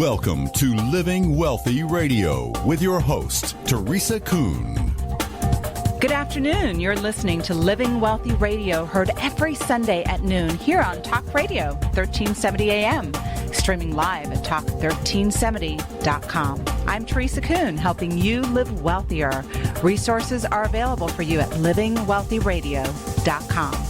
Welcome to Living Wealthy Radio with your host, Teresa-Kuhn. Good afternoon. You're listening to Living Wealthy Radio, heard every Sunday at noon here on Talk Radio, 1370 AM, streaming live at talk1370.com. I'm Teresa-Kuhn, helping you live wealthier. Resources are available for you at livingwealthyradio.com.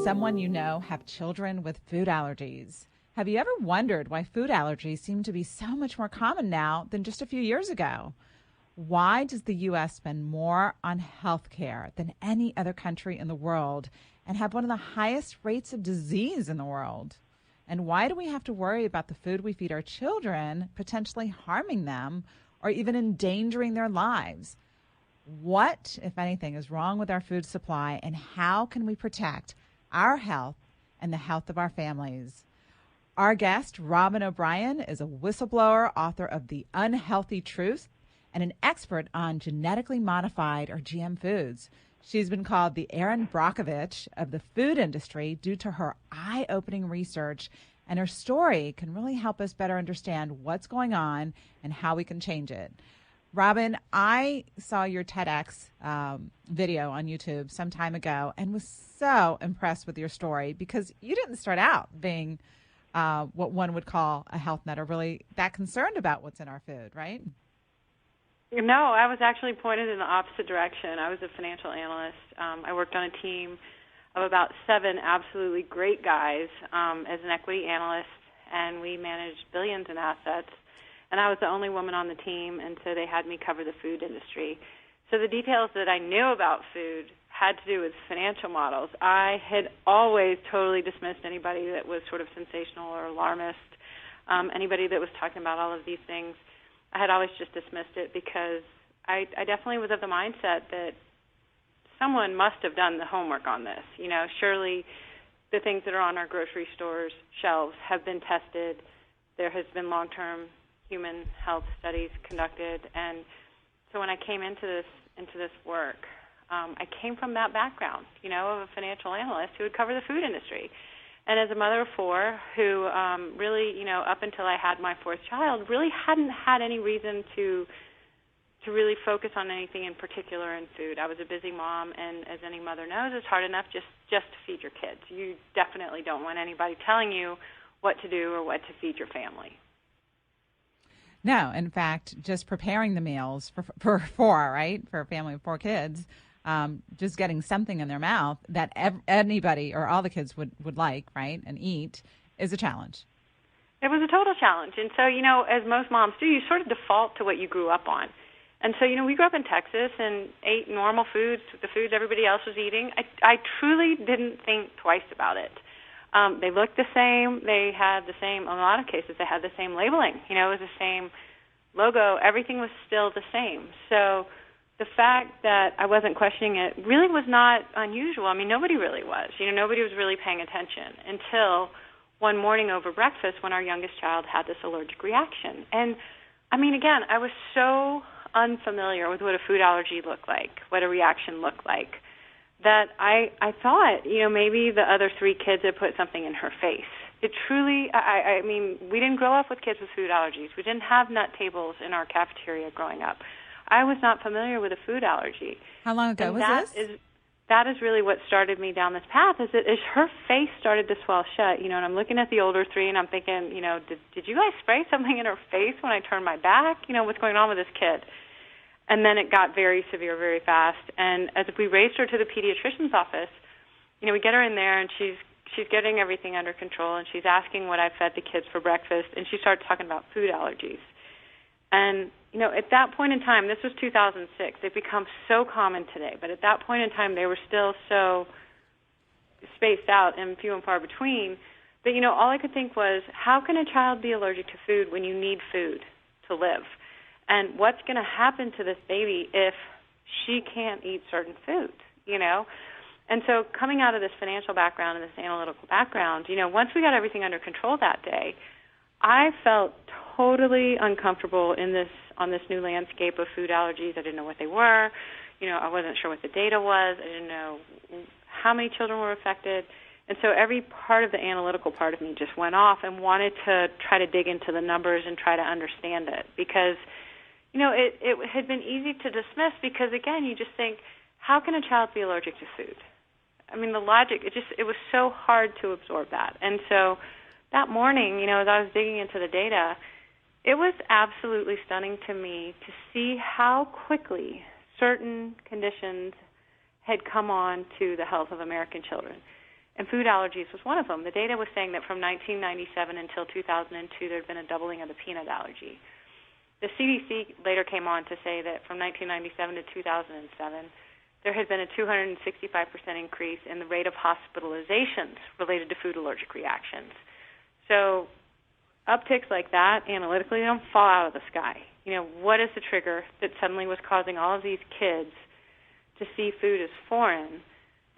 Someone you know have children with food allergies. Have you ever wondered why food allergies seem to be so much more common now than just a few years ago? Why does the U.S. spend more on health care than any other country in the world and have one of the highest rates of disease in the world? And why do we have to worry about the food we feed our children potentially harming them or even endangering their lives? What, if anything, is wrong with our food supply, and how can we protect our health and the health of our families? Our guest, Robyn O'Brien, is a whistleblower, author of The Unhealthy Truth, and an expert on genetically modified or GM foods. She's been called the Erin Brockovich of the food industry due to her eye-opening research, and her story can really help us better understand what's going on and how we can change it. Robyn, I saw your TEDx video on YouTube some time ago and was so impressed with your story because you didn't start out being what one would call a health nut or really that concerned about what's in our food, right? No, I was actually pointed in the opposite direction. I was a financial analyst. I worked on a team of about 7 absolutely great guys as an equity analyst, and we managed billions in assets. And I was the only woman on the team, and so they had me cover the food industry. So the details that I knew about food had to do with financial models. I had always totally dismissed anybody that was sort of sensational or alarmist, anybody that was talking about all of these things. I had always just dismissed it because I definitely was of the mindset that someone must have done the homework on this. You know, surely the things that are on our grocery stores' shelves have been tested. There has been long-term human health studies conducted, and so when I came into this work, I came from that background, you know, of a financial analyst who would cover the food industry, and as a mother of 4 who really, you know, up until I had my 4th child, really hadn't had any reason to really focus on anything in particular in food. I was a busy mom, and as any mother knows, it's hard enough just to feed your kids. You definitely don't want anybody telling you what to do or what to feed your family. No, in fact, just preparing the meals for 4, right, for a family of 4 kids, just getting something in their mouth that anybody or all the kids would like, right, and eat is a challenge. It was a total challenge. And so, you know, as most moms do, you sort of default to what you grew up on. And so, you know, we grew up in Texas and ate normal foods, the foods everybody else was eating. I truly didn't think twice about it. They looked the same. They had the same, in a lot of cases, they had the same labeling. You know, it was the same logo. Everything was still the same. So the fact that I wasn't questioning it really was not unusual. I mean, nobody really was. You know, nobody was really paying attention until one morning over breakfast when our youngest child had this allergic reaction. And, I mean, again, I was so unfamiliar with what a food allergy looked like, what a reaction looked like, that I thought, you know, maybe the other 3 kids had put something in her face. It truly, I mean, we didn't grow up with kids with food allergies. We didn't have nut tables in our cafeteria growing up. I was not familiar with a food allergy. How long ago was this? That is really what started me down this path, is her face started to swell shut, you know, and I'm looking at the older 3 and I'm thinking, you know, did you guys spray something in her face when I turned my back? You know, what's going on with this kid? And then it got very severe very fast. And as we raised her to the pediatrician's office, you know, we get her in there and she's getting everything under control, and she's asking what I fed the kids for breakfast, and she started talking about food allergies. And, you know, at that point in time, this was 2006. They've become so common today, but at that point in time, they were still so spaced out and few and far between that, you know, all I could think was, how can a child be allergic to food when you need food to live? And what's going to happen to this baby if she can't eat certain foods, you know? And so coming out of this financial background and this analytical background, you know, once we got everything under control that day, I felt totally uncomfortable on this new landscape of food allergies. I didn't know what they were. You know, I wasn't sure what the data was. I didn't know how many children were affected. And so every part of the analytical part of me just went off and wanted to try to dig into the numbers and try to understand it, because, it had been easy to dismiss because, again, you just think, how can a child be allergic to food? I mean, the logic, it was so hard to absorb that. And so that morning, as I was digging into the data, it was absolutely stunning to me to see how quickly certain conditions had come on to the health of American children. And food allergies was one of them. The data was saying that from 1997 until 2002, there had been a doubling of the peanut allergy. The CDC later came on to say that from 1997 to 2007, there had been a 265% increase in the rate of hospitalizations related to food allergic reactions. So upticks like that analytically don't fall out of the sky. What is the trigger that suddenly was causing all of these kids to see food as foreign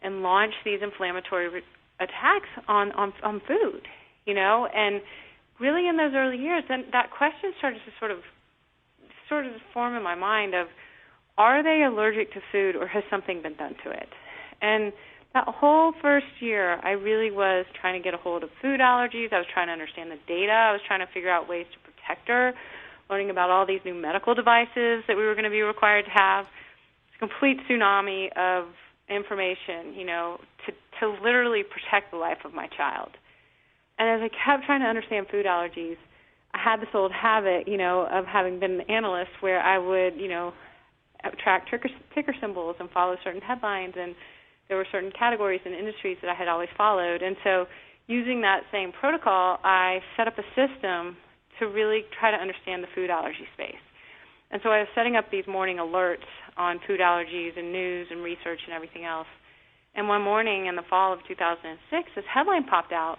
and launch these inflammatory attacks on food, And really in those early years, then that question started to sort of form in my mind of, are they allergic to food or has something been done to it? And that whole first year, I really was trying to get a hold of food allergies. I was trying to understand the data. I was trying to figure out ways to protect her, learning about all these new medical devices that we were going to be required to have. It's a complete tsunami of information, to literally protect the life of my child. And as I kept trying to understand food allergies, I had this old habit, of having been an analyst where I would, track ticker symbols and follow certain headlines, and there were certain categories and industries that I had always followed. And so using that same protocol, I set up a system to really try to understand the food allergy space. And so I was setting up these morning alerts on food allergies and news and research and everything else. And one morning in the fall of 2006, this headline popped out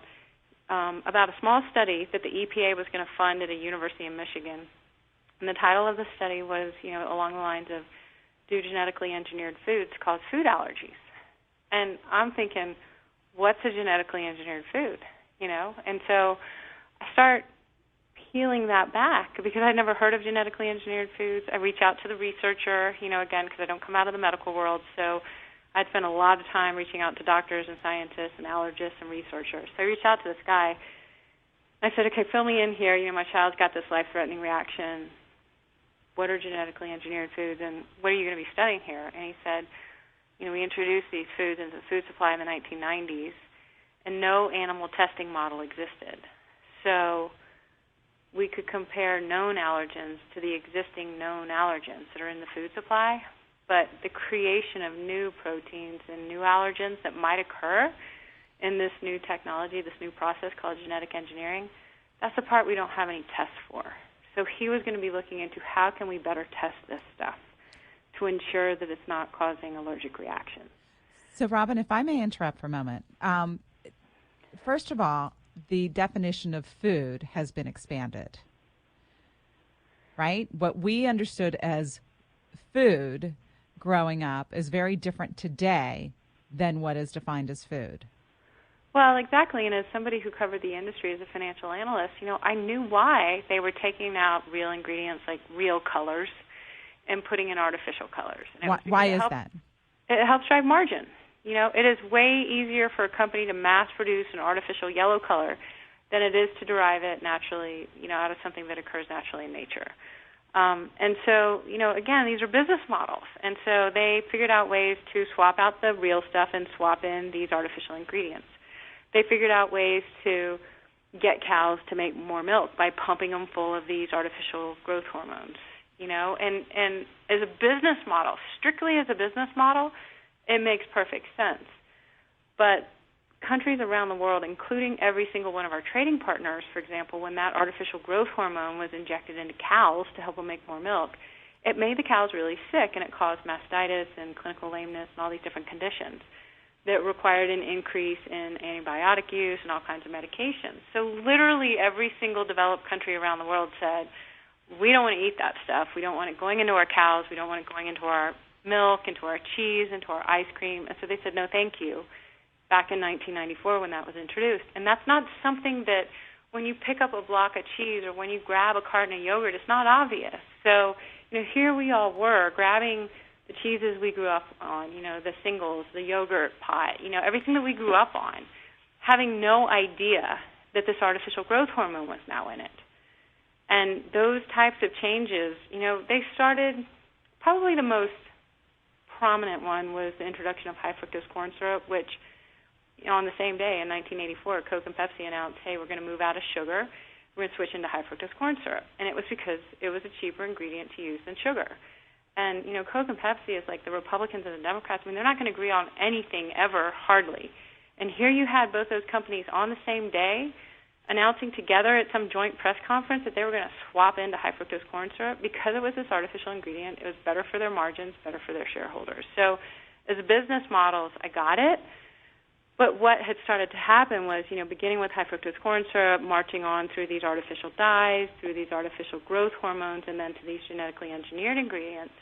about a small study that the EPA was going to fund at a university in Michigan. And the title of the study was, along the lines of, do genetically engineered foods cause food allergies? And I'm thinking, what's a genetically engineered food? And so I start peeling that back because I'd never heard of genetically engineered foods. I reach out to the researcher, again, because I don't come out of the medical world, so I'd spent a lot of time reaching out to doctors and scientists and allergists and researchers. So I reached out to this guy. I said, okay, fill me in here. My child's got this life-threatening reaction. What are genetically engineered foods, and what are you going to be studying here? And he said, we introduced these foods into the food supply in the 1990s, and no animal testing model existed. So we could compare known allergens to the existing known allergens that are in the food supply, but the creation of new proteins and new allergens that might occur in this new technology, this new process called genetic engineering, that's the part we don't have any tests for. So he was going to be looking into how can we better test this stuff to ensure that it's not causing allergic reactions. So, Robyn, if I may interrupt for a moment. First of all, the definition of food has been expanded, right? What we understood as food growing up is very different today than what is defined as food. Well, exactly. And as somebody who covered the industry as a financial analyst, I knew why they were taking out real ingredients like real colors and putting in artificial colors. And why is that? It helps drive margin. It is way easier for a company to mass produce an artificial yellow color than it is to derive it naturally, out of something that occurs naturally in nature. And so, again, these are business models. And so they figured out ways to swap out the real stuff and swap in these artificial ingredients. They figured out ways to get cows to make more milk by pumping them full of these artificial growth hormones, and as a business model, strictly as a business model, it makes perfect sense. But countries around the world, including every single one of our trading partners, for example, when that artificial growth hormone was injected into cows to help them make more milk, it made the cows really sick, and it caused mastitis and clinical lameness and all these different conditions that required an increase in antibiotic use and all kinds of medications. So literally every single developed country around the world said, we don't want to eat that stuff. We don't want it going into our cows. We don't want it going into our milk, into our cheese, into our ice cream. And so they said, no, thank you, back in 1994 when that was introduced. And that's not something that when you pick up a block of cheese or when you grab a carton of yogurt, it's not obvious. So, here we all were grabbing the cheeses we grew up on, the singles, the yogurt pot, everything that we grew up on. having no idea that this artificial growth hormone was now in it. And those types of changes, they started, probably the most prominent one was the introduction of high fructose corn syrup, which on the same day in 1984, Coke and Pepsi announced, hey, we're going to move out of sugar. We're going to switch into high fructose corn syrup. And it was because it was a cheaper ingredient to use than sugar. And, Coke and Pepsi is like the Republicans and the Democrats. I mean, they're not going to agree on anything ever, hardly. And here you had both those companies on the same day announcing together at some joint press conference that they were going to swap into high fructose corn syrup because it was this artificial ingredient. It was better for their margins, better for their shareholders. So as business models, I got it. But what had started to happen was, beginning with high fructose corn syrup, marching on through these artificial dyes, through these artificial growth hormones, and then to these genetically engineered ingredients,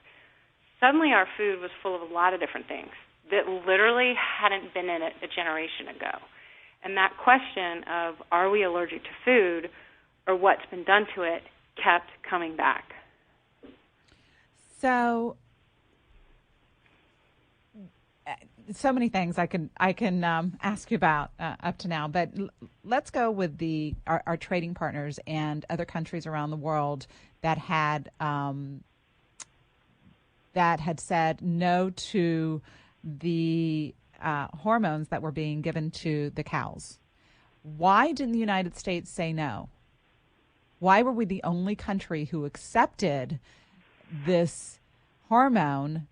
suddenly our food was full of a lot of different things that literally hadn't been in it a generation ago. And that question of, are we allergic to food or what's been done to it, kept coming back. So many things I can ask you about up to now, but let's go with our trading partners and other countries around the world that had said no to the hormones that were being given to the cows. Why didn't the United States say no? Why were we the only country who accepted this hormone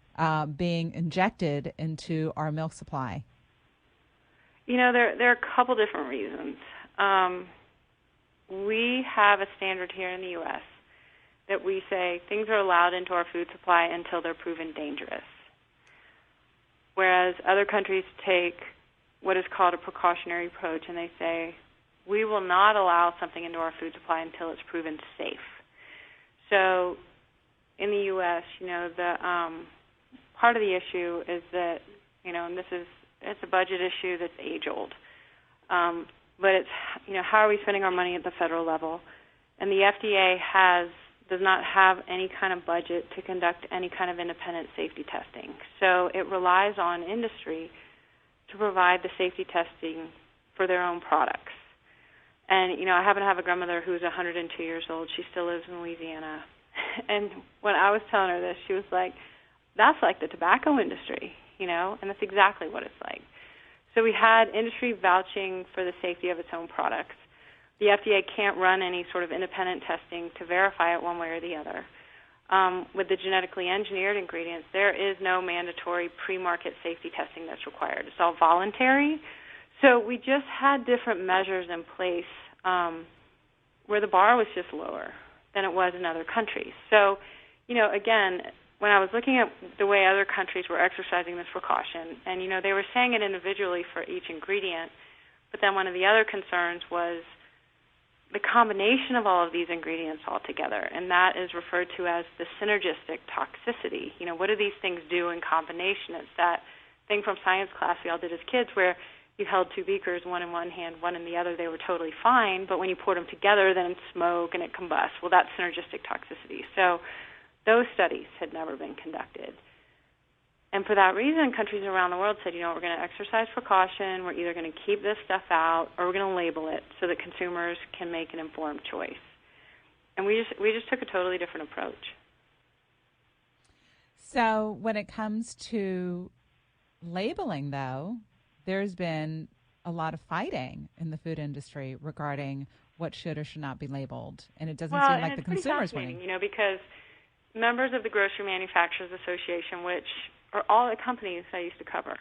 being injected into our milk supply? There are a couple different reasons. We have a standard here in the U.S. that we say things are allowed into our food supply until they're proven dangerous, whereas other countries take what is called a precautionary approach, and they say we will not allow something into our food supply until it's proven safe. So in the U.S., the part of the issue is that, and it's a budget issue that's age-old, but it's, how are we spending our money at the federal level? And the FDA does not have any kind of budget to conduct any kind of independent safety testing. So it relies on industry to provide the safety testing for their own products. And, I happen to have a grandmother who's 102 years old. She still lives in Louisiana. And when I was telling her this, she was like, that's like the tobacco industry, and that's exactly what it's like. So we had industry vouching for the safety of its own products. The FDA can't run any sort of independent testing to verify it one way or the other. With the genetically engineered ingredients, there is no mandatory pre-market safety testing that's required. It's all voluntary. So we just had different measures in place where the bar was just lower than it was in other countries. So, again, when I was looking at the way other countries were exercising this precaution, and, they were saying it individually for each ingredient, but then one of the other concerns was the combination of all of these ingredients all together, and that is referred to as the synergistic toxicity. What do these things do in combination? It's that thing from science class we all did as kids where you held two beakers, one in one hand, one in the other, they were totally fine, but when you poured them together, then it smoke and it combusts. Well, that's synergistic toxicity. So those studies had never been conducted. And for that reason, countries around the world said, we're going to exercise precaution, we're either going to keep this stuff out, or we're going to label it so that consumers can make an informed choice. And we just took a totally different approach. So when it comes to labeling, though, there's been a lot of fighting in the food industry regarding what should or should not be labeled. And it doesn't seem like the consumer's winning. Because members of the Grocery Manufacturers Association, which are all the companies I used to cover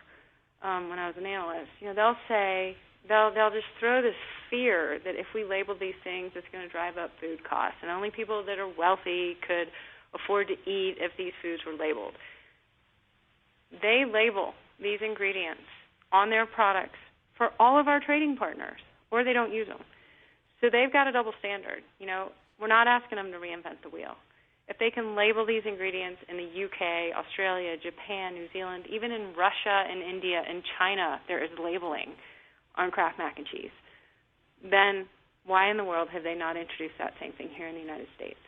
when I was an analyst, they'll say, they'll just throw this fear that if we label these things, it's going to drive up food costs, and only people that are wealthy could afford to eat if these foods were labeled. They label these ingredients on their products for all of our trading partners, or they don't use them. So they've got a double standard. We're not asking them to reinvent the wheel. If they can label these ingredients in the UK, Australia, Japan, New Zealand, even in Russia and India and China, there is labeling on Kraft mac and cheese, then why in the world have they not introduced that same thing here in the United States?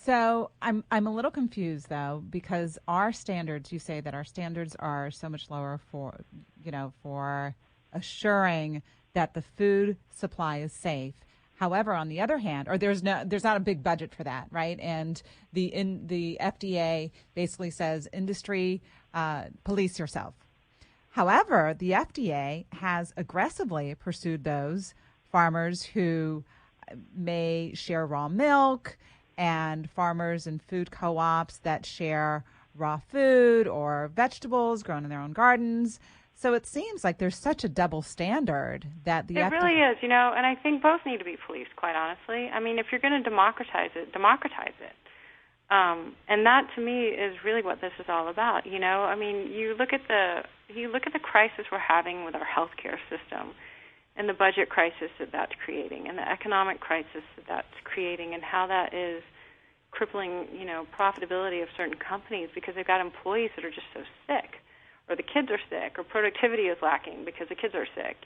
So I'm a little confused, though, because our standards, you say that our standards are so much lower for assuring that the food supply is safe. However, on the other hand, or there's not a big budget for that, right? And the FDA basically says, industry, police yourself. However, the FDA has aggressively pursued those farmers who may share raw milk and farmers and food co-ops that share raw food or vegetables grown in their own gardens. So it seems like there's such a double standard that the It really is, and I think both need to be policed, quite honestly. I mean, if you're going to democratize it, democratize it. And that, to me, is really what this is all about. I mean, you look at the crisis we're having with our healthcare system, and the budget crisis that that's creating, and the economic crisis that that's creating, and how that is crippling, profitability of certain companies because they've got employees that are just so sick, or the kids are sick, or productivity is lacking because the kids are sick.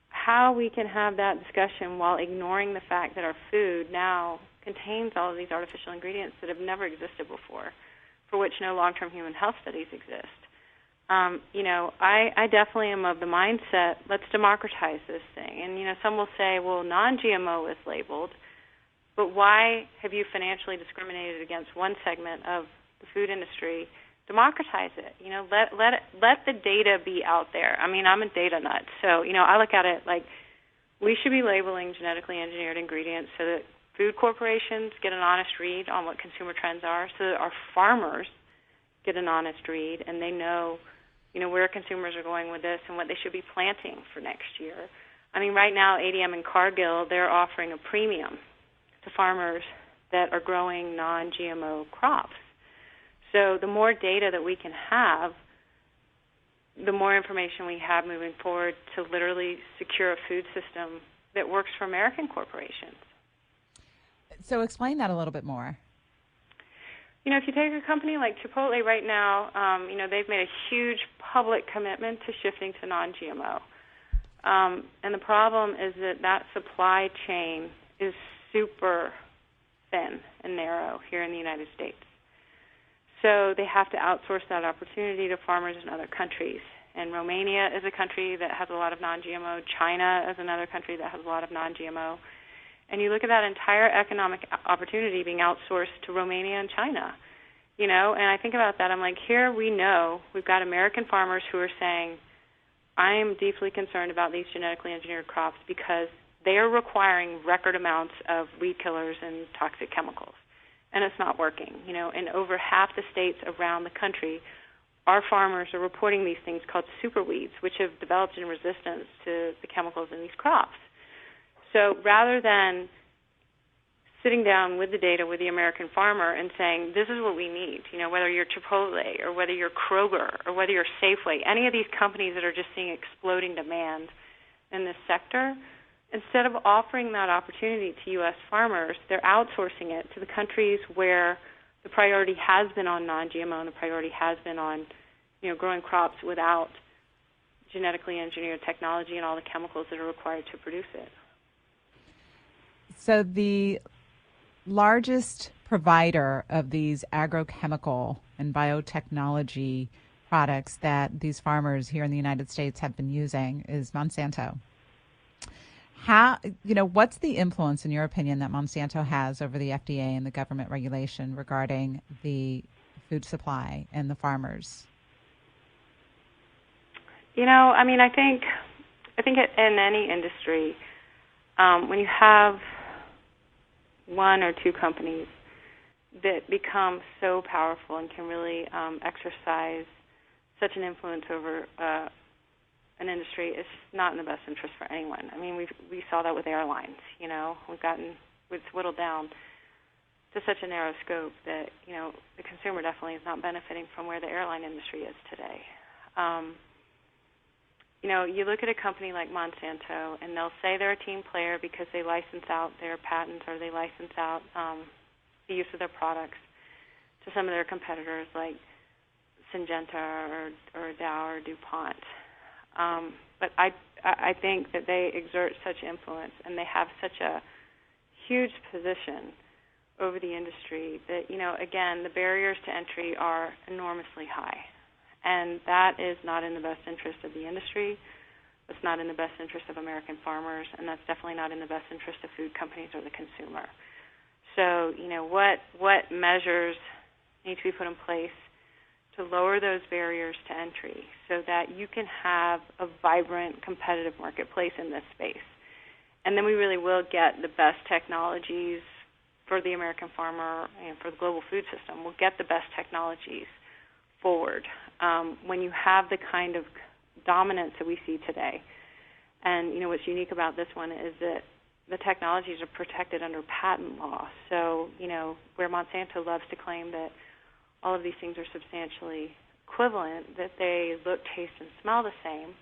How we can have that discussion while ignoring the fact that our food now contains all of these artificial ingredients that have never existed before, for which no long-term human health studies exist. I definitely am of the mindset, let's democratize this thing. And, some will say, well, non-GMO is labeled, but why have you financially discriminated against one segment of the food industry? Democratize it. Let the data be out there. I mean, I'm a data nut, so, I look at it like we should be labeling genetically engineered ingredients so that food corporations get an honest read on what consumer trends are, so that our farmers get an honest read and they know, where consumers are going with this and what they should be planting for next year. I mean, right now, ADM and Cargill, they're offering a premium to farmers that are growing non-GMO crops. So the more data that we can have, the more information we have moving forward to literally secure a food system that works for American corporations. So explain that a little bit more. If you take a company like Chipotle right now, they've made a huge public commitment to shifting to non-GMO. And the problem is that supply chain is super thin and narrow here in the United States. So they have to outsource that opportunity to farmers in other countries. And Romania is a country that has a lot of non-GMO. China is another country that has a lot of non-GMO. And you look at that entire economic opportunity being outsourced to Romania and China, and I think about that. I'm like, here we know we've got American farmers who are saying, I am deeply concerned about these genetically engineered crops because they are requiring record amounts of weed killers and toxic chemicals, and it's not working. In over half the states around the country, our farmers are reporting these things called superweeds, which have developed in resistance to the chemicals in these crops. So rather than sitting down with the data with the American farmer and saying, this is what we need, whether you're Chipotle or whether you're Kroger or whether you're Safeway, any of these companies that are just seeing exploding demand in this sector, instead of offering that opportunity to U.S. farmers, they're outsourcing it to the countries where the priority has been on non-GMO and the priority has been on, growing crops without genetically engineered technology and all the chemicals that are required to produce it. So the largest provider of these agrochemical and biotechnology products that these farmers here in the United States have been using is Monsanto. What's the influence, in your opinion, that Monsanto has over the FDA and the government regulation regarding the food supply and the farmers? I think in any industry, when you have one or two companies that become so powerful and can really exercise such an influence over an industry, it's not in the best interest for anyone. I mean, we saw that with airlines. It's whittled down to such a narrow scope that the consumer definitely is not benefiting from where the airline industry is today. You look at a company like Monsanto, and they'll say they're a team player because they license out their patents or they license out the use of their products to some of their competitors like Syngenta or Dow or DuPont. But I think that they exert such influence and they have such a huge position over the industry that, again, the barriers to entry are enormously high. And that is not in the best interest of the industry That's not in the best interest of American farmers, and that's definitely not in the best interest of food companies or the consumer. So, what measures need to be put in place to lower those barriers to entry so that you can have a vibrant, competitive marketplace in this space? And then we really will get the best technologies for the American farmer and for the global food system. We'll get the best technologies forward when you have the kind of dominance that we see today. And, what's unique about this one is that the technologies are protected under patent law. So, where Monsanto loves to claim that all of these things are substantially equivalent, that they look, taste, and smell the same,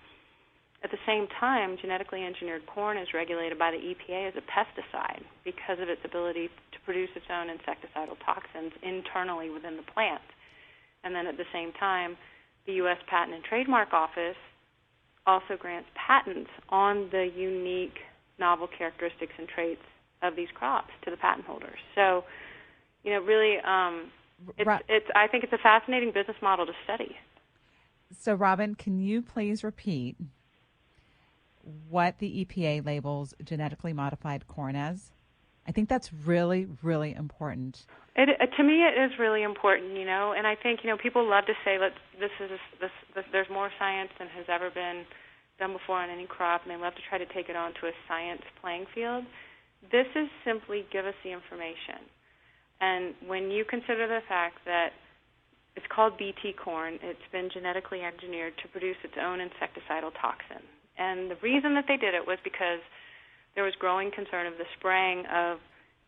at the same time, genetically engineered corn is regulated by the EPA as a pesticide because of its ability to produce its own insecticidal toxins internally within the plant. And then at the same time, the U.S. Patent and Trademark Office also grants patents on the unique novel characteristics and traits of these crops to the patent holders. So, really, I think it's a fascinating business model to study. So, Robyn, can you please repeat what the EPA labels genetically modified corn as? I think that's really, really important. To me, it is really important, and I think, people love to say, there's more science than has ever been done before on any crop, and they love to try to take it onto a science playing field. This is simply give us the information. And when you consider the fact that it's called BT corn, it's been genetically engineered to produce its own insecticidal toxin. And the reason that they did it was because there was growing concern of the spraying of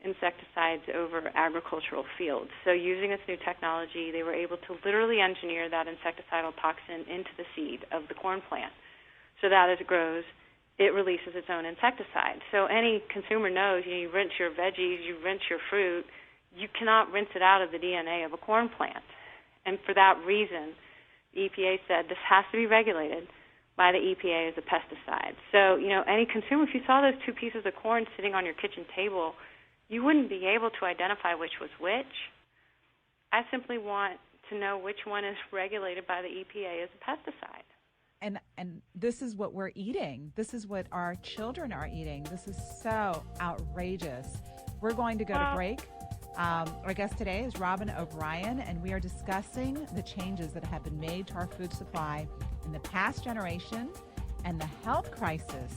insecticides over agricultural fields. So using this new technology, they were able to literally engineer that insecticidal toxin into the seed of the corn plant, so that as it grows, it releases its own insecticide. So any consumer knows, you rinse your veggies, you rinse your fruit, you cannot rinse it out of the DNA of a corn plant. And for that reason, the EPA said this has to be regulated by the EPA as a pesticide. So, any consumer, if you saw those two pieces of corn sitting on your kitchen table, you wouldn't be able to identify which was which. I simply want to know which one is regulated by the EPA as a pesticide. And this is what we're eating. This is what our children are eating. This is so outrageous. We're going to go to break. Our guest today is Robyn O'Brien, and we are discussing the changes that have been made to our food supply in the past generation and the health crisis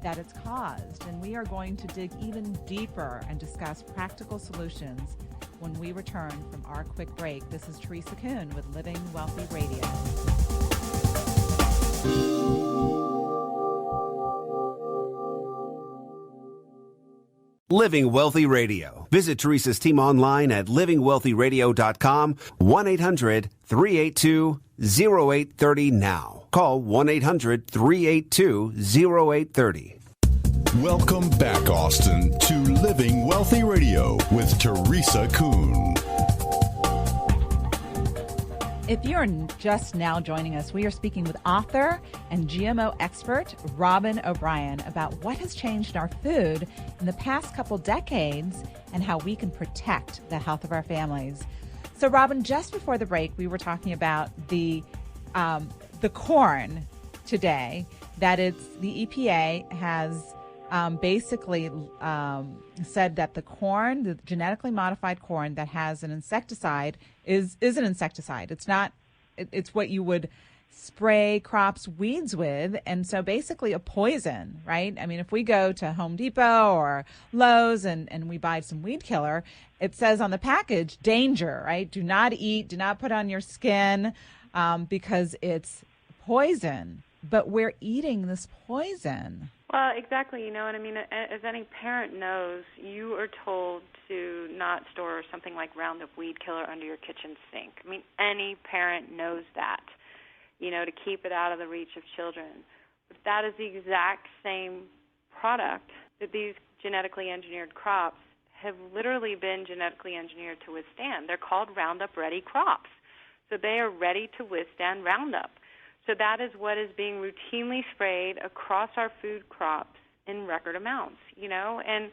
that it's caused. And we are going to dig even deeper and discuss practical solutions when we return from our quick break. This is Teresa-Kuhn with Living Wealthy Radio. Living Wealthy Radio. Visit Teresa's team online at livingwealthyradio.com, 1-800-382-0830 now. Call 1-800-382-0830. Welcome back, Austin, to Living Wealthy Radio with Teresa-Kuhn. If you're just now joining us, we are speaking with author and GMO expert Robyn O'Brien about what has changed in our food in the past couple decades and how we can protect the health of our families. So, Robyn, just before the break, we were talking about the corn today. That it's the EPA has basically said that the corn, the genetically modified corn that has an insecticide is an insecticide. It's not, it's what you would spray crops, weeds with. And so basically a poison, right? I mean, if we go to Home Depot or Lowe's and we buy some weed killer, it says on the package, danger, right? Do not eat, do not put on your skin because it's poison. But we're eating this poison. Well, exactly, and I mean, as any parent knows, you are told to not store something like Roundup weed killer under your kitchen sink. I mean, any parent knows that, to keep it out of the reach of children. But that is the exact same product that these genetically engineered crops have literally been genetically engineered to withstand. They're called Roundup Ready crops. So they are ready to withstand Roundup. So that is what is being routinely sprayed across our food crops in record amounts, and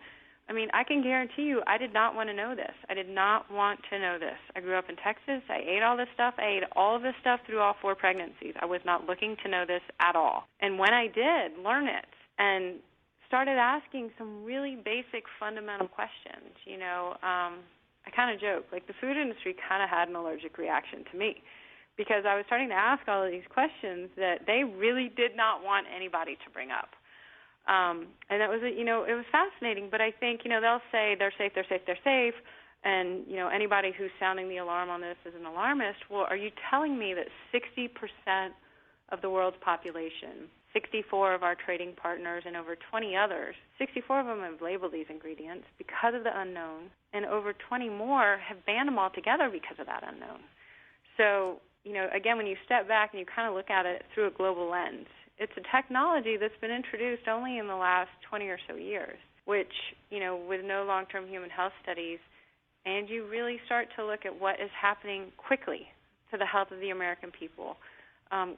I mean, I can guarantee you I did not want to know this. I did not want to know this. I grew up in Texas. I ate all this stuff. I ate all of this stuff through all 4 pregnancies. I was not looking to know this at all. And when I did learn it and started asking some really basic fundamental questions, I kind of joke, like the food industry kind of had an allergic reaction to me because I was starting to ask all of these questions that they really did not want anybody to bring up. And that was, it was fascinating, but I think, they'll say they're safe, and, anybody who's sounding the alarm on this is an alarmist. Well, are you telling me that 60% of the world's population, 64 of our trading partners and over 20 others, 64 of them have labeled these ingredients because of the unknown, and over 20 more have banned them altogether because of that unknown. So, again, when you step back and you kind of look at it through a global lens, it's a technology that's been introduced only in the last 20 or so years, which, with no long-term human health studies, and you really start to look at what is happening quickly to the health of the American people. I'm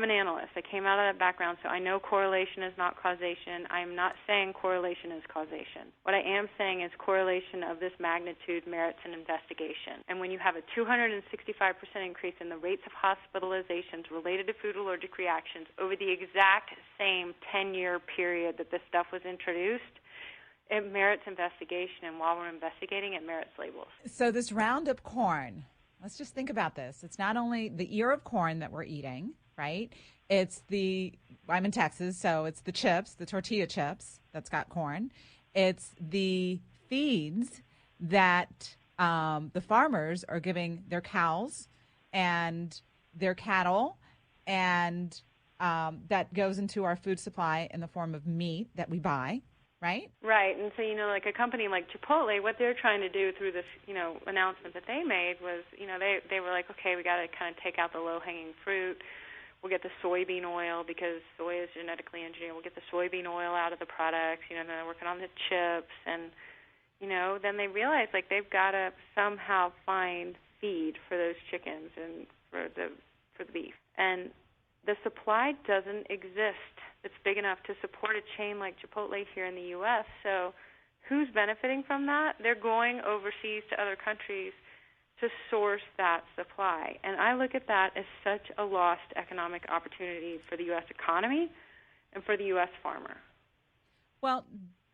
an analyst. I came out of that background, so I know correlation is not causation. I'm not saying correlation is causation. What I am saying is correlation of this magnitude merits an investigation. And when you have a 265% increase in the rates of hospitalizations related to food allergic reactions over the exact same 10-year period that this stuff was introduced, it merits investigation. And while we're investigating, it merits labels. So this Roundup corn, let's just think about this. It's not only the ear of corn that we're eating, right? I'm in Texas, so it's the chips, the tortilla chips that's got corn. It's the feeds that the farmers are giving their cows and their cattle, and that goes into our food supply in the form of meat that we buy. Right? Right. And so, like a company like Chipotle, what they're trying to do through this, announcement that they made was, they were like, okay, we got to kind of take out the low-hanging fruit. We'll get the soybean oil because soy is genetically engineered. We'll get the soybean oil out of the products. Then they're working on the chips. And, then they realize, like, they've got to somehow find feed for those chickens and for the beef. And the supply doesn't exist that's big enough to support a chain like Chipotle here in the U.S. So who's benefiting from that? They're going overseas to other countries to source that supply. And I look at that as such a lost economic opportunity for the U.S. economy and for the U.S. farmer. Well,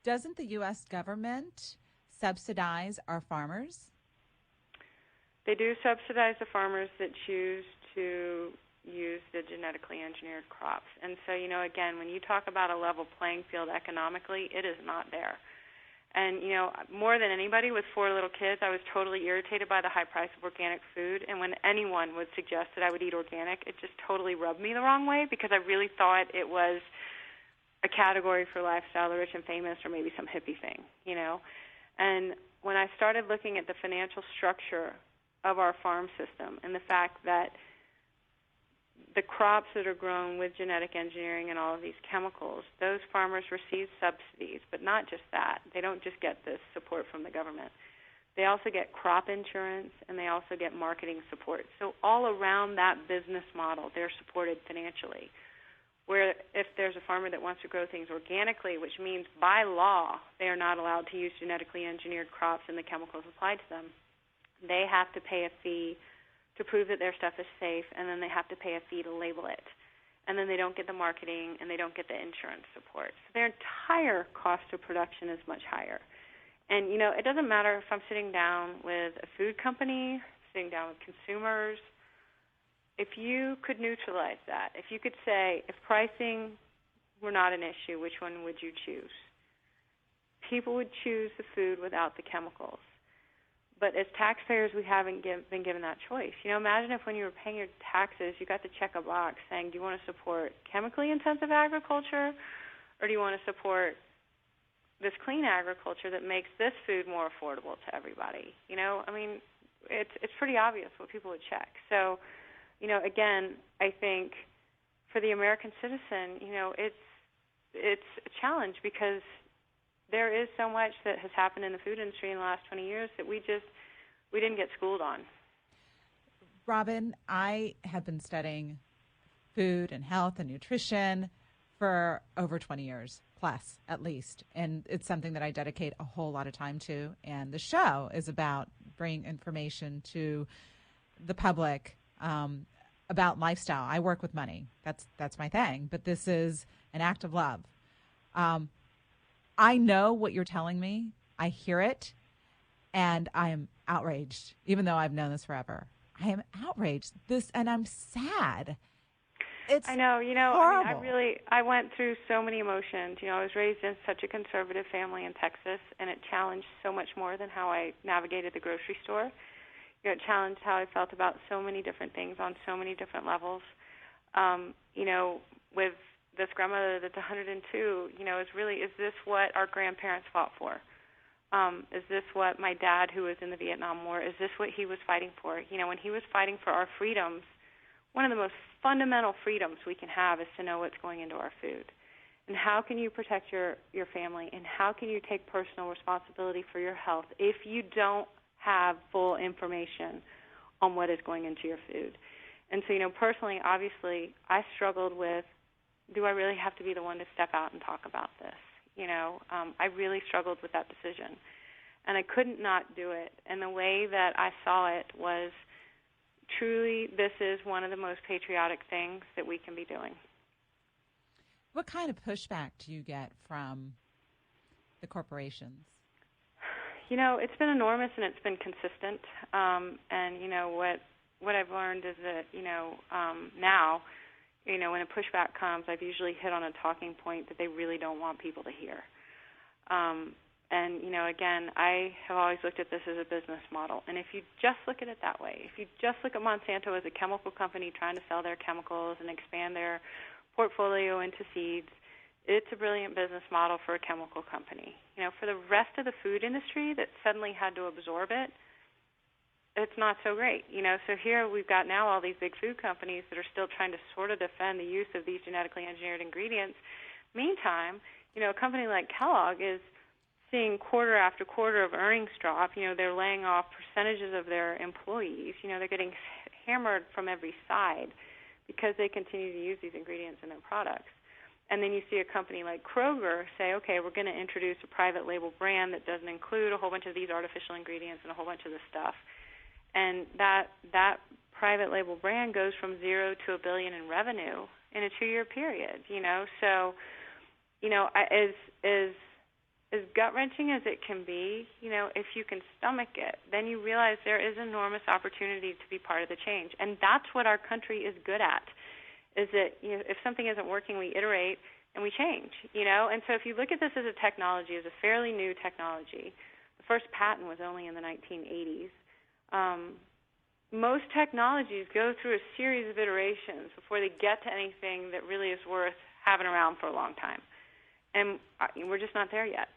doesn't the U.S. government subsidize our farmers? They do subsidize the farmers that choose to use the genetically engineered crops. And so, again, when you talk about a level playing field economically, it is not there. And, more than anybody with 4 little kids, I was totally irritated by the high price of organic food. And when anyone would suggest that I would eat organic, it just totally rubbed me the wrong way because I really thought it was a category for lifestyle, the rich and famous, or maybe some hippie thing, And when I started looking at the financial structure of our farm system and the fact that the crops that are grown with genetic engineering and all of these chemicals, those farmers receive subsidies, but not just that. They don't just get this support from the government. They also get crop insurance, and they also get marketing support. So all around that business model, they're supported financially. Where if there's a farmer that wants to grow things organically, which means by law they are not allowed to use genetically engineered crops and the chemicals applied to them, they have to pay a fee to prove that their stuff is safe, and then they have to pay a fee to label it. And then they don't get the marketing, and they don't get the insurance support. So their entire cost of production is much higher. And, it doesn't matter if I'm sitting down with a food company, sitting down with consumers. If you could neutralize that, if you could say, if pricing were not an issue, which one would you choose? People would choose the food without the chemicals. But as taxpayers, we haven't been given that choice. Imagine if when you were paying your taxes, you got to check a box saying, do you want to support chemically intensive agriculture, or do you want to support this clean agriculture that makes this food more affordable to everybody? It's pretty obvious what people would check. So, again, I think for the American citizen, it's a challenge because there is so much that has happened in the food industry in the last 20 years that we didn't get schooled on. Robyn, I have been studying food and health and nutrition for over 20 years. plus at least. And it's something that I dedicate a whole lot of time to. And the show is about bringing information to the public about lifestyle. I work with money. That's my thing. But this is an act of love. I know what you're telling me. I hear it. And I am outraged, even though I've known this forever. I am outraged. And I'm sad. I know, horrible. I went through so many emotions. I was raised in such a conservative family in Texas, and it challenged so much more than how I navigated the grocery store. It challenged how I felt about so many different things on so many different levels. With this grandmother that's 102, is this what our grandparents fought for? Is this what my dad, who was in the Vietnam War, is this what he was fighting for? When he was fighting for our freedoms, one of the most fundamental freedoms we can have is to know what's going into our food. And how can you protect your family, and how can you take personal responsibility for your health if you don't have full information on what is going into your food? And so, personally, obviously, I struggled with, do I really have to be the one to step out and talk about this? I really struggled with that decision, and I couldn't not do it. And the way that I saw it was, truly, this is one of the most patriotic things that we can be doing. What kind of pushback do you get from the corporations? It's been enormous, and it's been consistent. What I've learned is that, now, when a pushback comes, I've usually hit on a talking point that they really don't want people to hear. Again, I have always looked at this as a business model. And if you just look at it that way, if you just look at Monsanto as a chemical company trying to sell their chemicals and expand their portfolio into seeds, it's a brilliant business model for a chemical company. For the rest of the food industry that suddenly had to absorb it, it's not so great. So here we've got now all these big food companies that are still trying to sort of defend the use of these genetically engineered ingredients. Meantime, a company like Kellogg is seeing quarter after quarter of earnings drop. They're laying off percentages of their employees. They're getting hammered from every side because they continue to use these ingredients in their products. And then you see a company like Kroger say, okay, we're going to introduce a private label brand that doesn't include a whole bunch of these artificial ingredients and a whole bunch of this stuff. And that private label brand goes from 0 to $1 billion in revenue in a 2-year period. So, as gut-wrenching as it can be, if you can stomach it, then you realize there is enormous opportunity to be part of the change. And that's what our country is good at, is that if something isn't working, we iterate and we change, And so if you look at this as a technology, as a fairly new technology, the first patent was only in the 1980s. Most technologies go through a series of iterations before they get to anything that really is worth having around for a long time. And we're just not there yet.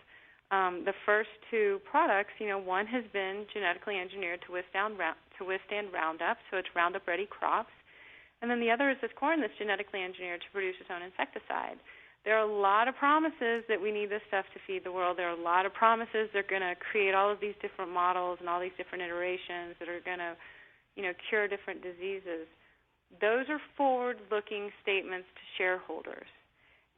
The first 2 products, one has been genetically engineered to withstand Roundup, so it's Roundup Ready crops. And then the other is this corn that's genetically engineered to produce its own insecticide. There are a lot of promises that we need this stuff to feed the world. There are a lot of promises they're going to create all of these different models and all these different iterations that are going to, cure different diseases. Those are forward-looking statements to shareholders.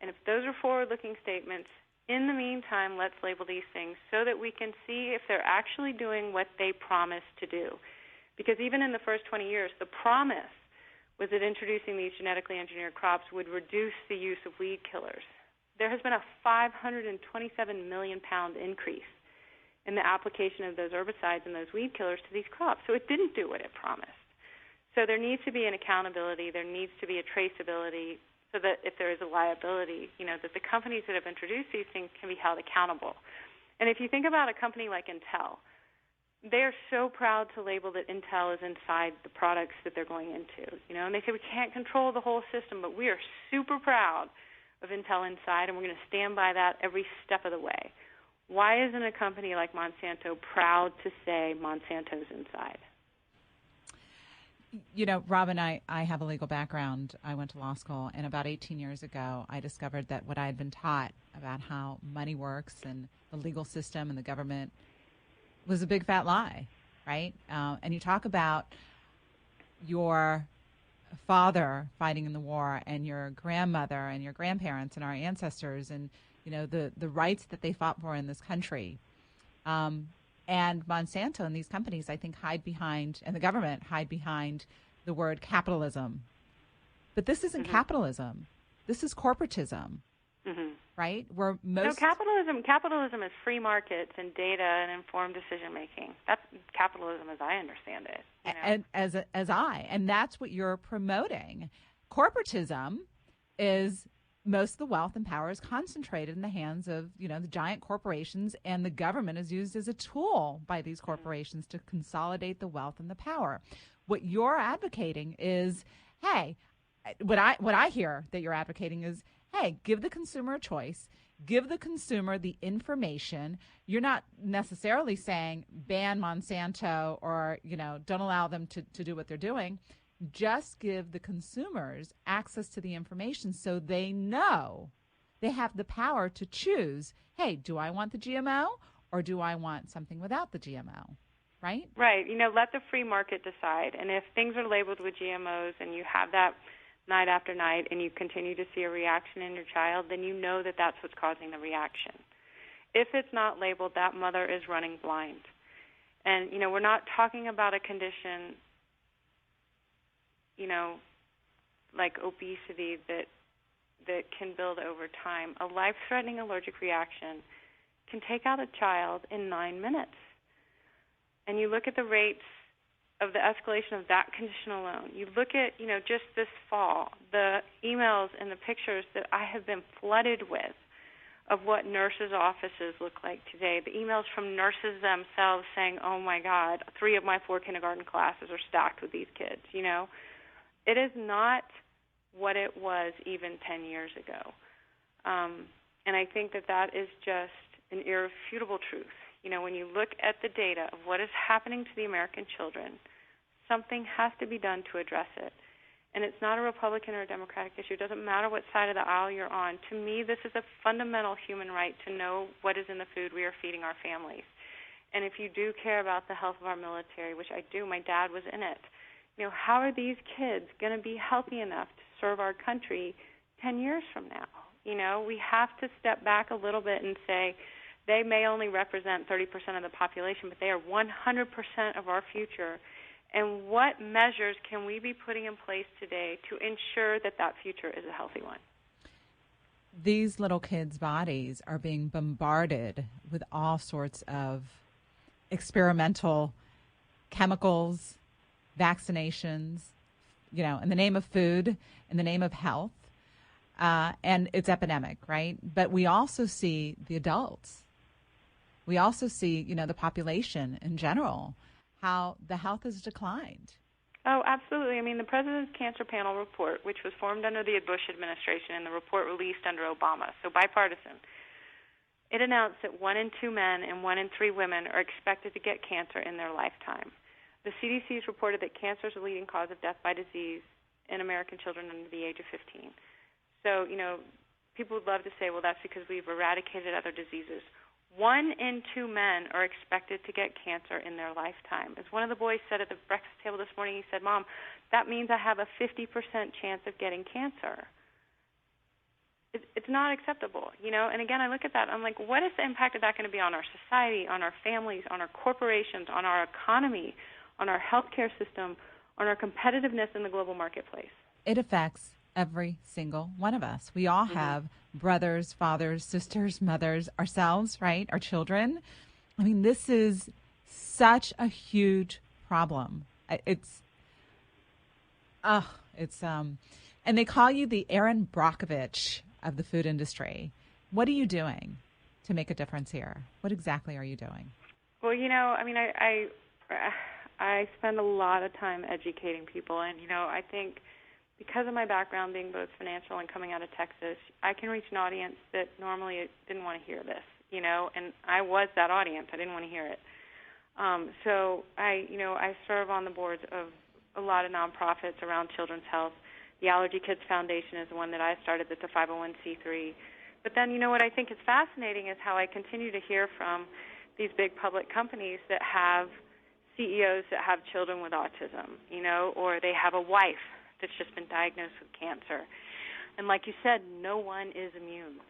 And if those are forward-looking statements, in the meantime, let's label these things so that we can see if they're actually doing what they promised to do. Because even in the first 20 years, the promise was that introducing these genetically engineered crops would reduce the use of weed killers. There has been a 527 million pound increase in the application of those herbicides and those weed killers to these crops. So it didn't do what it promised. So there needs to be an accountability. There needs to be a traceability so that if there is a liability, that the companies that have introduced these things can be held accountable. And if you think about a company like Intel, they are so proud to label that Intel is inside the products that they're going into, and they say we can't control the whole system, but we are super proud of Intel inside, and we're going to stand by that every step of the way. Why isn't a company like Monsanto proud to say Monsanto's inside? Robyn, I have a legal background. I went to law school, and about 18 years ago, I discovered that what I had been taught about how money works and the legal system and the government was a big fat lie, right? And you talk about your father fighting in the war and your grandmother and your grandparents and our ancestors, and the rights that they fought for in this country. And Monsanto and these companies, I think, hide behind, and the government hide behind the word capitalism. But this isn't capitalism. This is corporatism, right? Where most capitalism is free markets and data and informed decision making. That's capitalism as I understand it. And and that's what you're promoting. Corporatism is most of the wealth and power is concentrated in the hands of, the giant corporations, and the government is used as a tool by these corporations to consolidate the wealth and the power. What you're advocating is, hey, what I hear that you're advocating is, hey, give the consumer a choice, give the consumer the information. You're not necessarily saying ban Monsanto or, don't allow them to do what they're doing. Just give the consumers access to the information so they know they have the power to choose, hey, do I want the GMO or do I want something without the GMO, right? Right. Let the free market decide. And if things are labeled with GMOs and you have that night after night and you continue to see a reaction in your child, then you know that that's what's causing the reaction. If it's not labeled, that mother is running blind. And, we're not talking about a condition like obesity that can build over time. A life-threatening allergic reaction can take out a child in 9 minutes. And you look at the rates of the escalation of that condition alone. You look at, just this fall, the emails and the pictures that I have been flooded with of what nurses' offices look like today. The emails from nurses themselves saying, oh, my God, 3 of my 4 kindergarten classes are stacked with these kids, It is not what it was even 10 years ago. And I think that is just an irrefutable truth. When you look at the data of what is happening to the American children, something has to be done to address it. And it's not a Republican or a Democratic issue. It doesn't matter what side of the aisle you're on. To me, this is a fundamental human right to know what is in the food we are feeding our families. And if you do care about the health of our military, which I do, my dad was in it, how are these kids going to be healthy enough to serve our country 10 years from now? We have to step back a little bit and say they may only represent 30% of the population, but they are 100% of our future. And what measures can we be putting in place today to ensure that future is a healthy one? These little kids' bodies are being bombarded with all sorts of experimental chemicals, vaccinations, in the name of food, in the name of health, and it's epidemic, right? But we also see the adults. We also see, the population in general, how the health has declined. Oh, absolutely. The President's Cancer Panel report, which was formed under the Bush administration and the report released under Obama, so bipartisan, it announced that 1 in 2 men and 1 in 3 women are expected to get cancer in their lifetime. The CDC has reported that cancer is the leading cause of death by disease in American children under the age of 15. So, people would love to say, well, that's because we've eradicated other diseases. 1 in 2 men are expected to get cancer in their lifetime. As one of the boys said at the breakfast table this morning, he said, Mom, that means I have a 50% chance of getting cancer. It's not acceptable, And again, I look at that, I'm like, what is the impact of that going to be on our society, on our families, on our corporations, on our economy, on our healthcare system, on our competitiveness in the global marketplace? It affects every single one of us. We all have brothers, fathers, sisters, mothers, ourselves, right? Our children. This is such a huge problem. And they call you the Erin Brockovich of the food industry. What are you doing to make a difference here? What exactly are you doing? Well, I spend a lot of time educating people, and, I think because of my background being both financial and coming out of Texas, I can reach an audience that normally didn't want to hear this, and I was that audience. I didn't want to hear it. So I serve on the boards of a lot of nonprofits around children's health. The Allergy Kids Foundation is the one that I started that's a 501c3. But then, what I think is fascinating is how I continue to hear from these big public companies that have CEOs that have children with autism, or they have a wife that's just been diagnosed with cancer. And like you said, no one is immune.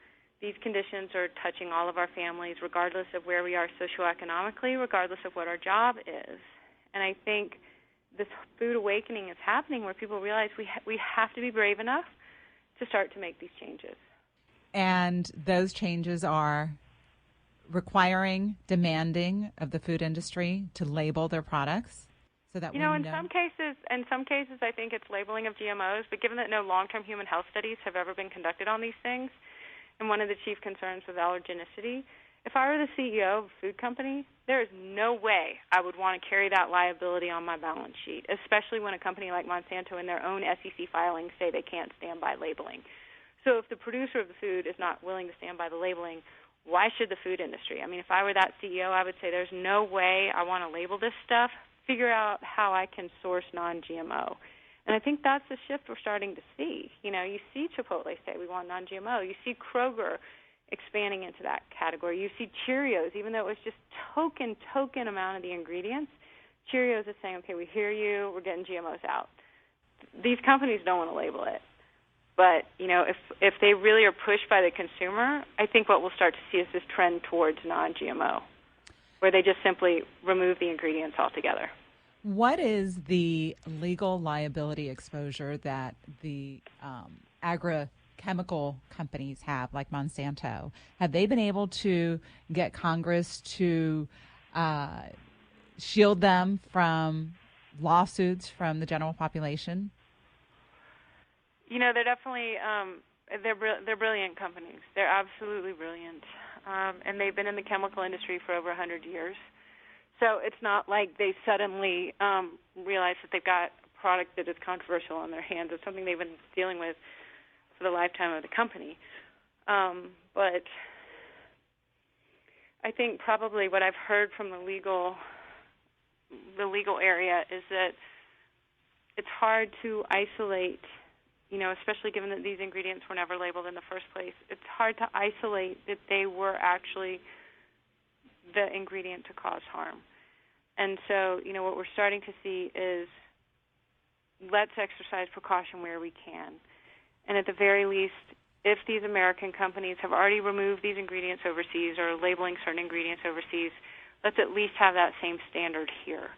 these conditions are touching all of our families, regardless of where we are socioeconomically, regardless of what our job is. And I think this food awakening is happening where people realize we have to be brave enough to start to make these changes. And those changes are requiring, demanding of the food industry to label their products so that we know. In some cases, I think it's labeling of GMOs. But given that no long-term human health studies have ever been conducted on these things, and one of the chief concerns was allergenicity, if I were the CEO of a food company, there is no way I would want to carry that liability on my balance sheet, especially when a company like Monsanto in their own SEC filings say they can't stand by labeling. So if the producer of the food is not willing to stand by the labeling, why should the food industry? I mean, if I were that CEO, I would say there's no way I want to label this stuff. Figure out how I can source non-GMO. And I think that's the shift we're starting to see. You see Chipotle say we want non-GMO. You see Kroger expanding into that category. You see Cheerios, even though it was just token amount of the ingredients, Cheerios is saying, okay, we hear you, we're getting GMOs out. These companies don't want to label it. But, if they really are pushed by the consumer, I think what we'll start to see is this trend towards non-GMO, where they just simply remove the ingredients altogether. What is the legal liability exposure that the agrochemical companies have, like Monsanto? Have they been able to get Congress to shield them from lawsuits from the general population? They're definitely they're brilliant companies. They're absolutely brilliant, and they've been in the chemical industry for over 100 years. So it's not like they suddenly realize that they've got a product that is controversial on their hands. It's something they've been dealing with for the lifetime of the company. But I think probably what I've heard from the legal area is that it's hard to isolate, especially given that these ingredients were never labeled in the first place. It's hard to isolate that they were actually the ingredient to cause harm. And so, what we're starting to see is let's exercise precaution where we can. And at the very least, if these American companies have already removed these ingredients overseas or are labeling certain ingredients overseas, let's at least have that same standard here.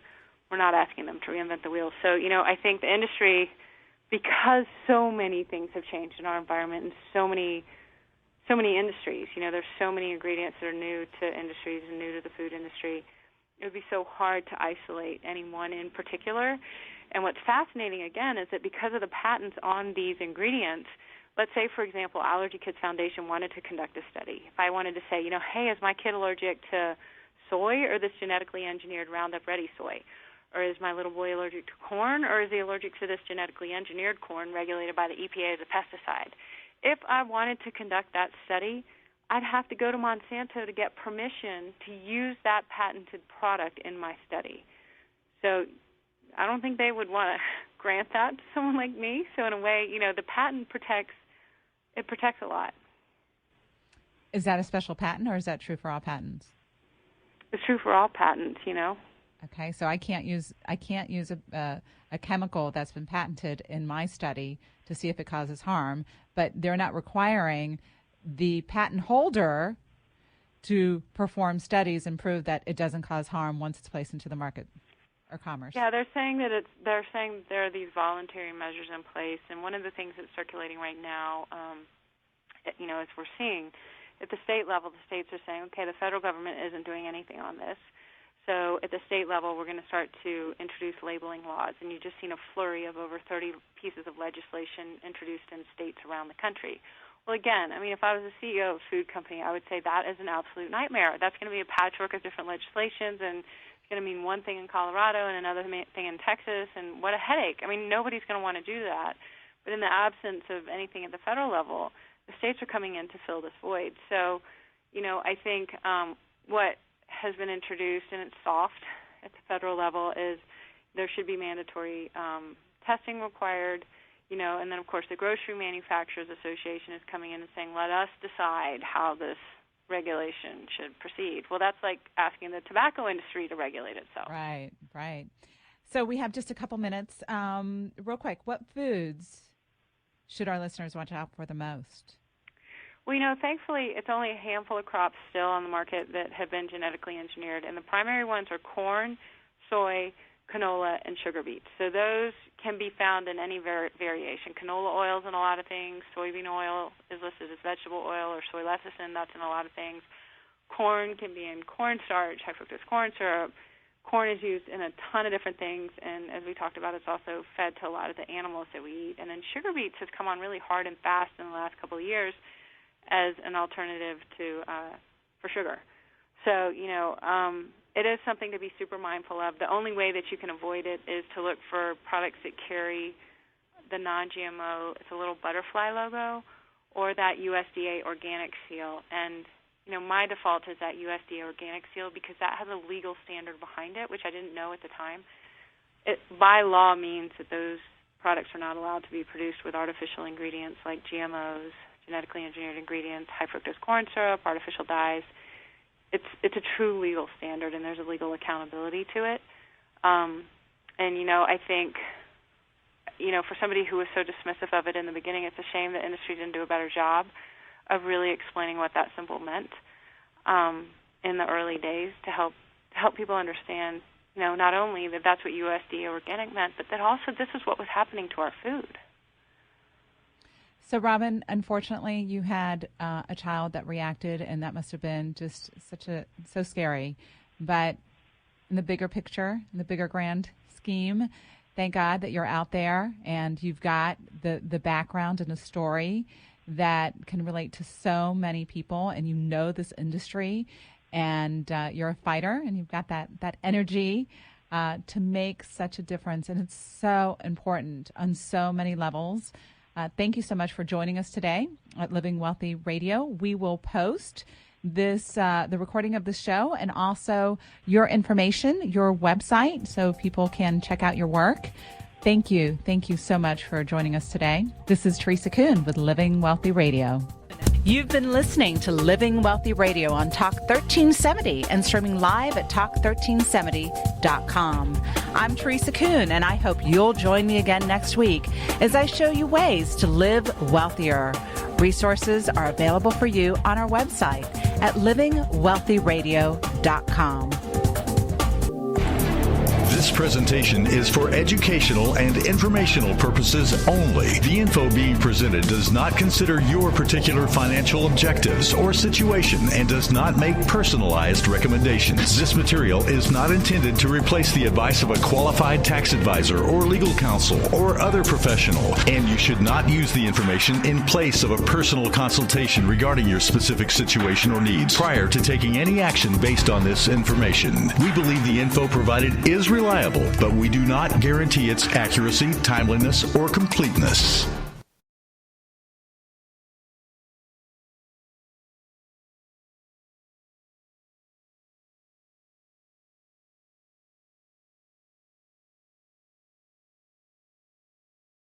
We're not asking them to reinvent the wheel. So, I think the industry, because so many things have changed in our environment and so many industries, there's so many ingredients that are new to industries and new to the food industry, it would be so hard to isolate any one in particular. And what's fascinating, again, is that because of the patents on these ingredients, let's say, for example, Allergy Kids Foundation wanted to conduct a study. If I wanted to say, hey, is my kid allergic to soy or this genetically engineered Roundup Ready soy? Or is my little boy allergic to corn, or is he allergic to this genetically engineered corn regulated by the EPA as a pesticide? If I wanted to conduct that study, I'd have to go to Monsanto to get permission to use that patented product in my study. So I don't think they would want to grant that to someone like me. So in a way, the patent protects a lot. Is that a special patent, or is that true for all patents? It's true for all patents, Okay, so I can't use a chemical that's been patented in my study to see if it causes harm, but they're not requiring the patent holder to perform studies and prove that it doesn't cause harm once it's placed into the market or commerce. Yeah, they're saying that there are these voluntary measures in place, and one of the things that's circulating right now, as we're seeing at the state level, the states are saying, okay, the federal government isn't doing anything on this. So at the state level, we're going to start to introduce labeling laws, and you've just seen a flurry of over 30 pieces of legislation introduced in states around the country. Well, again, if I was a CEO of a food company, I would say that is an absolute nightmare. That's going to be a patchwork of different legislations, and it's going to mean one thing in Colorado and another thing in Texas, and what a headache. Nobody's going to want to do that. But in the absence of anything at the federal level, the states are coming in to fill this void. So, I think what has been introduced, and it's soft at the federal level, is there should be mandatory testing required, and then, of course, the Grocery Manufacturers Association is coming in and saying, let us decide how this regulation should proceed. Well, that's like asking the tobacco industry to regulate itself. Right. So we have just a couple minutes. Real quick, what foods should our listeners watch out for the most? Well, thankfully, it's only a handful of crops still on the market that have been genetically engineered, and the primary ones are corn, soy, canola, and sugar beets. So those can be found in any variation. Canola oil is in a lot of things. Soybean oil is listed as vegetable oil, or soy lecithin, that's in a lot of things. Corn can be in cornstarch, high fructose corn syrup. Corn is used in a ton of different things, and as we talked about, it's also fed to a lot of the animals that we eat. And then sugar beets has come on really hard and fast in the last couple of years as an alternative for sugar. So, it is something to be super mindful of. The only way that you can avoid it is to look for products that carry the non-GMO, it's a little butterfly logo, or that USDA organic seal. And my default is that USDA organic seal because that has a legal standard behind it, which I didn't know at the time. It, by law, means that those products are not allowed to be produced with artificial ingredients like GMOs, genetically engineered ingredients, high fructose corn syrup, artificial dyes. It's a true legal standard, and there's a legal accountability to it. I think, for somebody who was so dismissive of it in the beginning, it's a shame the industry didn't do a better job of really explaining what that symbol meant in the early days to help people understand, not only that that's what USDA organic meant, but that also this is what was happening to our food. So, Robyn, unfortunately, you had a child that reacted, and that must have been just so scary. But in the bigger picture, in the bigger grand scheme, thank God that you're out there and you've got the background and a story that can relate to so many people, and you know this industry, and you're a fighter, and you've got that energy to make such a difference, and it's so important on so many levels. Thank you so much for joining us today at Living Wealthy Radio. We will post the recording of the show and also your information, your website, so people can check out your work. Thank you. Thank you so much for joining us today. This is Teresa-Kuhn with Living Wealthy Radio. You've been listening to Living Wealthy Radio on Talk 1370 and streaming live at talk1370.com. I'm Teresa-Kuhn, and I hope you'll join me again next week as I show you ways to live wealthier. Resources are available for you on our website at livingwealthyradio.com. This presentation is for educational and informational purposes only. The info being presented does not consider your particular financial objectives or situation and does not make personalized recommendations. This material is not intended to replace the advice of a qualified tax advisor or legal counsel or other professional, and you should not use the information in place of a personal consultation regarding your specific situation or needs prior to taking any action based on this information. We believe the info provided is reliable, but we do not guarantee its accuracy, timeliness, or completeness.